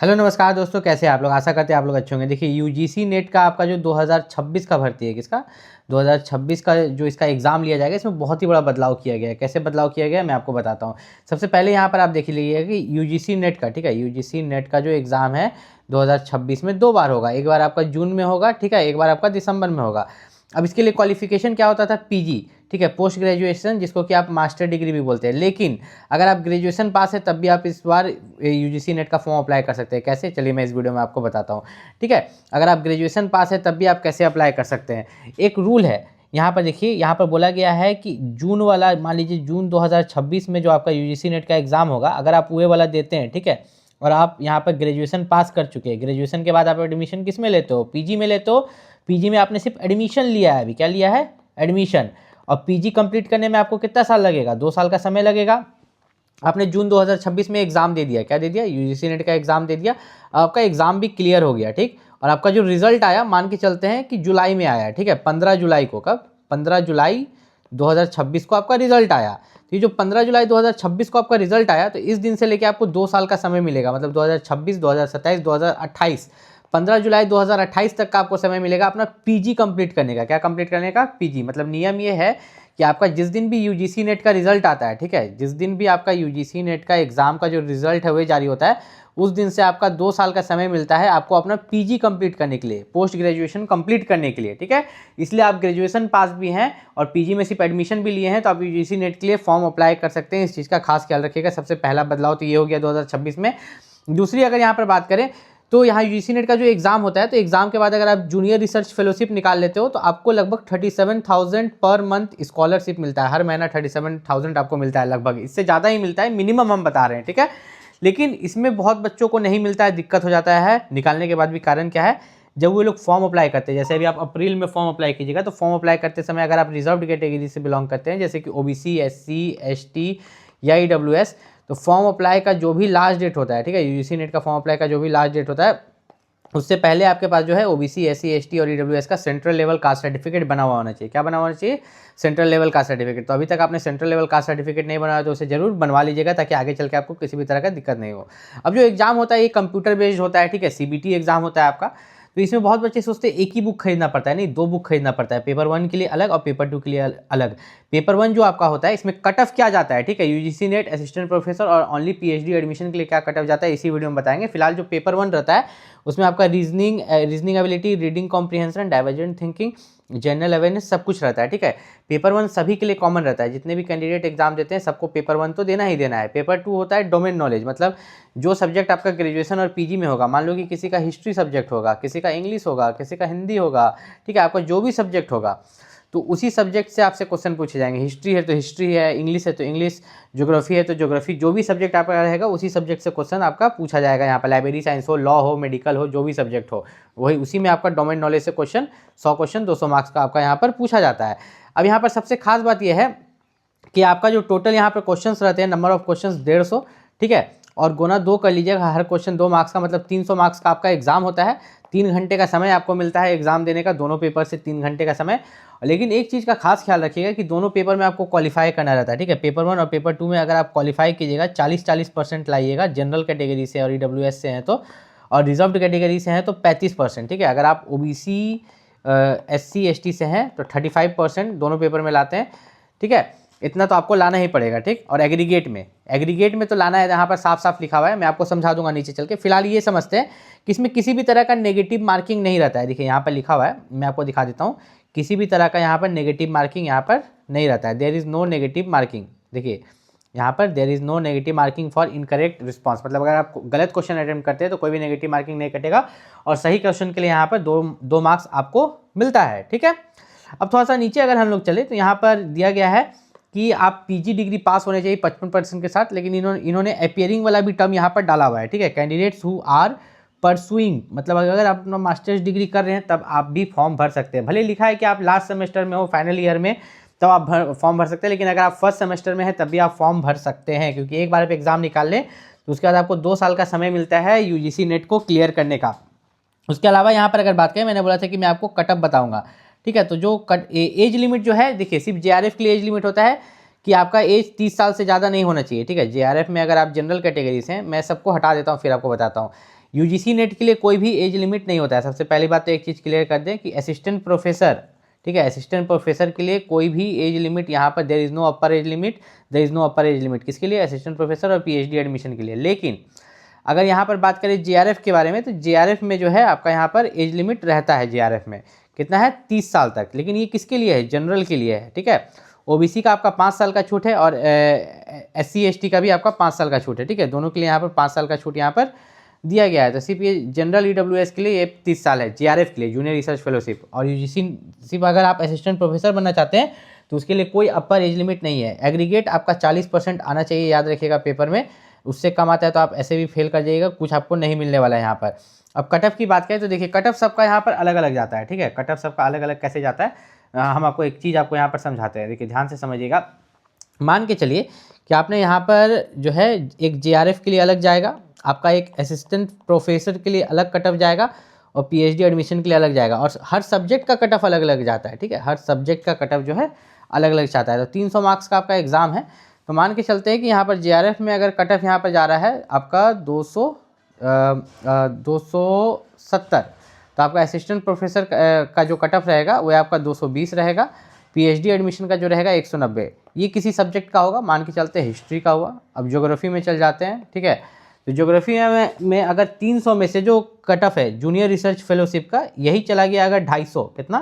Hello नमस्कार दोस्तों, कैसे हैं आप लोग। आशा करते हैं आप लोग अच्छे होंगे। देखिए यूजीसी नेट का आपका जो 2026 का भर्ती है, किसका 2026 का जो इसका एग्ज़ाम लिया जाएगा, इसमें बहुत ही बड़ा बदलाव किया गया है। कैसे बदलाव किया गया है मैं आपको बताता हूँ। सबसे पहले यहाँ पर आप देख लीजिए कि यूजीसी नेट का, ठीक है, यूजीसी नेट का जो एग्ज़ाम है 2026 में 2 बार होगा। एक बार आपका जून में होगा, ठीक है, एक बार आपका दिसंबर में होगा। अब इसके लिए क्वालिफिकेशन क्या होता था, पीजी, ठीक है, पोस्ट ग्रेजुएशन, जिसको कि आप मास्टर डिग्री भी बोलते हैं। लेकिन अगर आप ग्रेजुएशन पास है तब भी आप इस बार यूजीसी नेट का फॉर्म अप्लाई कर सकते हैं। कैसे, चलिए मैं इस वीडियो में आपको बताता हूँ। ठीक है, अगर आप ग्रेजुएशन पास है तब भी आप कैसे अप्लाई कर सकते हैं। एक रूल है यहाँ पर, देखिए यहाँ पर बोला गया है कि जून वाला, मान लीजिए जून 2026 में जो आपका यूजीसी नेट का एग्ज़ाम होगा, अगर आप वो वाला देते हैं, ठीक है, और आप यहाँ पर ग्रेजुएशन पास कर चुके हैं, ग्रेजुएशन के बाद आप एडमिशन किस में लेते हो, पीजी में लेते हो। पीजी में आपने सिर्फ एडमिशन लिया है, अभी क्या लिया है, एडमिशन। और पीजी कंप्लीट करने में आपको कितना साल लगेगा, 2 साल का समय लगेगा। आपने जून 2026 में एग्ज़ाम दे दिया, क्या दे दिया, यूजीसी नेट का एग्ज़ाम दे दिया। आपका एग्ज़ाम भी क्लियर हो गया, ठीक। और आपका जो रिजल्ट आया, मान के चलते हैं कि जुलाई में आया, ठीक है, 15 जुलाई को, कब, 15 जुलाई 2026 को आपका रिजल्ट आया। तो ये जो 15 जुलाई 2026 को आपका रिजल्ट आया, तो इस दिन से लेकर आपको 2 साल का समय मिलेगा, मतलब 2026, 2027, 2028, 15 जुलाई 2028 तक का आपको समय मिलेगा अपना पीजी कंप्लीट करने का। क्या कंप्लीट करने का, पीजी। मतलब नियम ये है कि आपका जिस दिन भी यूजीसी नेट का रिजल्ट आता है, ठीक है, जिस दिन भी आपका यूजीसी नेट का एग्जाम का जो रिजल्ट है वही जारी होता है, उस दिन से आपका 2 साल का समय मिलता है आपको अपना पीजी कंप्लीट करने के लिए, पोस्ट ग्रेजुएशन कंप्लीट करने के लिए, ठीक है। इसलिए आप ग्रेजुएशन पास भी हैं और पीजी में सिर्फ एडमिशन भी लिए हैं, तो आप यूजीसी नेट के लिए फॉर्म अप्लाई कर सकते हैं। इस चीज़ का खास ख्याल रखिएगा। सबसे पहला बदलाव तो ये हो गया 2026 में। दूसरी अगर यहाँ पर बात करें तो यहाँ यूजीसी नेट का जो एग्ज़ाम होता है, तो एग्ज़ाम के बाद अगर आप जूनियर रिसर्च फेलोशिप निकाल लेते हो तो आपको लगभग 37,000 पर मंथ स्कॉलरशिप मिलता है। हर महीना 37,000 आपको मिलता है लगभग, इससे ज़्यादा ही मिलता है, मिनिमम हम बता रहे हैं, ठीक है। लेकिन इसमें बहुत बच्चों को नहीं मिलता है, दिक्कत हो जाता है निकालने के बाद भी। कारण क्या है, जब वो लोग फॉर्म अप्लाई करते हैं, जैसे अभी आप अप्रैल में फॉर्म अप्लाई कीजिएगा, तो फॉर्म अप्लाई करते समय अगर आप रिजर्व्ड कैटेगरी से बिलोंग करते हैं, जैसे कि ओबीसी, एससी, एसटी या ईडब्ल्यूएस, तो फॉर्म अप्लाई का जो भी लास्ट डेट होता है, ठीक है, यूजीसी नेट का फॉर्म अप्लाई का जो भी लास्ट डेट होता है, उससे पहले आपके पास जो है ओबीसी, एससी, एसटी और ईडब्ल्यूएस का सेंट्रल लेवल कास्ट सर्टिफिकेट बना हुआ होना चाहिए। क्या बना हुआ होना चाहिए, सेंट्रल लेवल कास्ट सर्टिफिकेट। तो अभी तक आपने सेंट्रल लेवल कास्ट सर्टिफिकेट नहीं बनाया तो उसे जरूर बनवा लीजिएगा, ताकि आगे चल के आपको किसी भी तरह का दिक्कत नहीं हो। अब जो एग्जाम होता है ये कंप्यूटर बेस्ड होता है, ठीक है, सीबीटी एग्जाम होता है आपका। तो इसमें बहुत बच्चे सोचते हैं एक ही बुक खरीदना पड़ता है, नहीं, 2 बुक खरीदना पड़ता है, पेपर 1 के लिए अलग और पेपर 2 के लिए अलग। पेपर 1 जो आपका होता है, इसमें कट ऑफ क्या जाता है, ठीक है, यूजीसी नेट, असिस्टेंट प्रोफेसर और ओनली पीएचडी एडमिशन के लिए क्या कट ऑफ जाता है, इसी वीडियो में बताएंगे। फिलहाल जो पेपर 1 रहता है उसमें आपका reasoning ability, reading comprehension, divergent thinking, general awareness, सब कुछ रहता है, ठीक है। पेपर 1 सभी के लिए कॉमन रहता है, जितने भी कैंडिडेट एग्जाम देते हैं सबको पेपर 1 तो देना ही देना है। पेपर 2 होता है डोमेन नॉलेज, मतलब जो सब्जेक्ट आपका ग्रेजुएशन और पीजी में होगा, मान लो कि किसी का हिस्ट्री सब्जेक्ट होगा, किसी का इंग्लिश होगा, किसी का हिंदी होगा, ठीक है, आपका जो भी सब्जेक्ट होगा तो उसी सब्जेक्ट से आपसे क्वेश्चन पूछे जाएंगे। हिस्ट्री है तो हिस्ट्री है, इंग्लिश है तो इंग्लिश, ज्योग्राफी है तो ज्योग्राफी, जो भी सब्जेक्ट आपका रहेगा उसी सब्जेक्ट से क्वेश्चन आपका पूछा जाएगा। यहाँ पर लाइब्रेरी साइंस हो, लॉ हो, मेडिकल हो, जो भी सब्जेक्ट हो वही, उसी में आपका डोमेन नॉलेज से क्वेश्चन 100 क्वेश्चन 200 मार्क्स का आपका यहाँ पर पूछा जाता है। अब यहाँ पर सबसे खास बात यह है कि आपका जो टोटल यहाँ पर क्वेश्चन रहते हैं, नंबर ऑफ क्वेश्चन 150, ठीक है, और गुना 2 कर लीजिएगा, हर क्वेश्चन 2 मार्क्स का, मतलब 300 मार्क्स का आपका एग्जाम होता है। 3 घंटे का समय आपको मिलता है एग्जाम देने का, दोनों पेपर से 3 घंटे का समय। लेकिन एक चीज़ का खास ख्याल रखिएगा कि दोनों पेपर में आपको क्वालिफाई करना रहता है, ठीक है। पेपर 1 और पेपर 2 में अगर आप क्वालिफाई कीजिएगा, 40% लाइएगा, जनरल कैटेगरी से और ईडब्ल्यूएस से हैं तो, और रिजर्व्ड कैटेगरी से हैं तो 35%, ठीक है। अगर आप ओबीसी, एससी, एसटी से हैं तो 35% दोनों पेपर में लाते हैं, ठीक है। इतना तो आपको लाना ही पड़ेगा, ठीक। और एग्रीगेट में तो लाना है, यहाँ पर साफ साफ लिखा हुआ है, मैं आपको समझा दूंगा नीचे चल के। फिलहाल ये समझते हैं कि इसमें किसी भी तरह का नेगेटिव मार्किंग नहीं रहता है। देखिए यहाँ पर लिखा हुआ है, मैं आपको दिखा देता हूँ, किसी भी तरह का यहाँ पर नेगेटिव मार्किंग यहाँ पर नहीं रहता है। There is no negative marking. देखिए यहाँ पर there is no negative marking for incorrect response, मतलब अगर आप गलत क्वेश्चन अटेम्प्ट करते हैं तो कोई भी नेगेटिव मार्किंग नहीं कटेगा, और सही क्वेश्चन के लिए यहाँ पर दो मार्क्स आपको मिलता है, ठीक है। अब थोड़ा सा नीचे अगर हम लोग चले तो यहाँ पर दिया गया है कि आप पीजी डिग्री पास होने चाहिए 55% के साथ, लेकिन इन्होंने अपियरिंग वाला भी टर्म यहाँ पर डाला हुआ है, ठीक है। कैंडिडेट्स हु आर परसुइंग, मतलब अगर आप अपना मास्टर्स डिग्री कर रहे हैं तब आप भी फॉर्म भर सकते हैं। भले लिखा है कि आप लास्ट सेमेस्टर में हो, फाइनल ईयर में, तब आप फॉर्म भर सकते हैं, लेकिन अगर आप फर्स्ट सेमेस्टर में हैं तब भी आप फॉर्म भर सकते हैं, क्योंकि एक बार आप एग्जाम निकाल लें तो उसके बाद आपको 2 साल का समय मिलता है यूजीसी नेट को क्लियर करने का। उसके अलावा यहाँ पर अगर बात करें, मैंने बोला था कि मैं आपको कटअप बताऊंगा, ठीक है। तो जो एज लिमिट जो है, देखिए सिर्फ जेआरएफ के लिए एज लिमिट होता है कि आपका एज 30 साल से ज़्यादा नहीं होना चाहिए, ठीक है। जेआरएफ में अगर आप जनरल कैटेगरी से हैं, मैं सबको हटा देता हूँ फिर आपको बताता हूँ। यूजीसी नेट के लिए कोई भी एज लिमिट नहीं होता है। सबसे पहली बात तो एक चीज़ क्लियर कर दें कि असिस्टेंट प्रोफेसर, ठीक है, असिस्टेंट प्रोफेसर के लिए कोई भी एज लिमिट यहाँ पर there is no upper age limit, there is no upper age limit किसके लिए, असिस्टेंट प्रोफेसर और पीएचडी एडमिशन के लिए। लेकिन अगर यहाँ पर बात करें जेआरएफ के बारे में, तो जेआरएफ में जो है आपका यहाँ पर एज लिमिट रहता है जेआरएफ में, कितना है 30 साल तक। लेकिन ये किसके लिए है, जनरल के लिए है, ठीक है। ओबीसी का आपका 5 साल का छूट है और एससी एसटी का भी आपका 5 साल का छूट है, ठीक है। दोनों के लिए यहाँ पर 5 साल का छूट यहाँ पर दिया गया है। तो सिर्फ ये जनरल ईडब्ल्यूएस के लिए ये 30 साल है, जेआरएफ के लिए जूनियर रिसर्च फेलोशिप। और यूजीसी सिर्फ अगर आप असिस्टेंट प्रोफेसर बनना चाहते हैं तो उसके लिए कोई अपर एज लिमिट नहीं है। एग्रीगेट आपका 40% आना चाहिए, याद रखिएगा पेपर में, उससे कम आता है तो आप ऐसे भी फेल कर जाइएगा, कुछ आपको नहीं मिलने वाला है यहाँ पर। अब कट ऑफ की बात करें तो देखिए कट ऑफ सबका यहाँ पर अलग अलग जाता है, ठीक है। कट ऑफ सबका अलग अलग कैसे जाता है, हम आपको एक चीज़ आपको यहाँ पर समझाते हैं, देखिए ध्यान से समझिएगा। मान के चलिए कि आपने यहाँ पर जो है एक जेआरएफ के लिए अलग जाएगा, आपका एक असिस्टेंट प्रोफेसर के लिए अलग कट ऑफ जाएगा और पीएचडी एडमिशन के लिए अलग जाएगा। और हर सब्जेक्ट का कट ऑफ अलग अलग जाता है, ठीक है, हर सब्जेक्ट का कट ऑफ जो है अलग अलग जाता है। तो 300 मार्क्स का आपका एग्जाम है। तो मान के चलते हैं कि यहाँ पर जेआरएफ में अगर कट ऑफ यहाँ पर जा रहा है आपका 270, तो आपका असिस्टेंट प्रोफेसर का जो कट ऑफ रहेगा वो आपका 220 रहेगा, पीएचडी एडमिशन का जो रहेगा 190। ये किसी सब्जेक्ट का होगा, मान के चलते हिस्ट्री का हुआ। अब ज्योग्राफी में चल जाते हैं, ठीक है। तो ज्योग्राफी में अगर 300 में से जो कट ऑफ है जूनियर रिसर्च फेलोशिप का यही चला गया अगर 250, कितना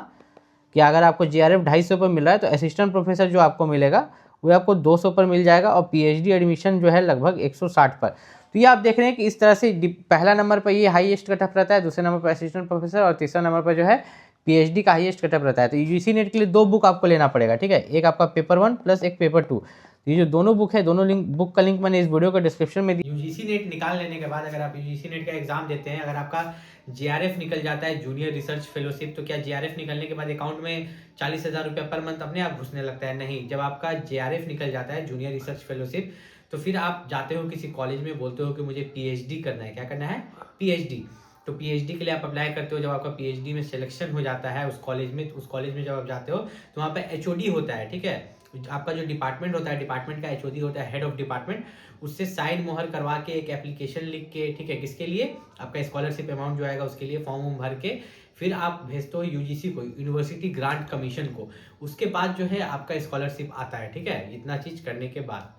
कि अगर आपको जेआरएफ 250 पर मिल रहा है तो असिस्टेंट प्रोफेसर जो आपको मिलेगा वो आपको 200 पर मिल जाएगा और पीएचडी एडमिशन जो है लगभग 160 पर। तो ये आप देख रहे हैं कि इस तरह से पहला नंबर पर ये हाईएस्ट कट ऑफ रहता है, दूसरे नंबर पर असिस्टेंट प्रोफेसर और तीसरा नंबर पर जो है पीएचडी का हाईएस्ट कट ऑफ रहता है। तो यूजीसी नेट के लिए 2 बुक आपको लेना पड़ेगा, ठीक है, एक आपका पेपर 1 प्लस एक पेपर 2। ये जो दोनों बुक है, दोनों बुक का लिंक मैंने इस वीडियो को डिस्क्रिप्शन में दी। यूजीसी नेट निकाल लेने के बाद अगर आप यूजीसी नेट का एग्जाम देते हैं, अगर आपका जेआरएफ निकल जाता है जूनियर रिसर्च फेलोशिप, तो क्या जेआरएफ निकलने के बाद अकाउंट में 40,000 रुपया पर मंथ अपने आप घुसने लगता है? नहीं। जब आपका जेआरएफ निकल जाता है जूनियर रिसर्च फेलोशिप, तो फिर आप जाते हो किसी कॉलेज में, बोलते हो कि मुझे पीएचडी करना है। क्या करना है? पीएचडी। तो पीएचडी के लिए आप अप्लाई करते हो। जब आपका पीएचडी में सिलेक्शन हो जाता है उस कॉलेज में जब आप जाते हो तो वहाँ पे एचओडी होता है, ठीक है। आपका जो डिपार्टमेंट होता है, डिपार्टमेंट का एचओडी होता है, हेड ऑफ डिपार्टमेंट, उससे साइन मोहर करवा के एक एप्लीकेशन लिख के, ठीक है, किसके लिए? आपका स्कॉलरशिप अमाउंट जो आएगा उसके लिए फॉर्म भर के फिर आप भेजते हो यूजीसी को, यूनिवर्सिटी ग्रांट कमीशन को। उसके बाद जो है आपका स्कॉलरशिप आता है, ठीक है, इतना चीज करने के बाद।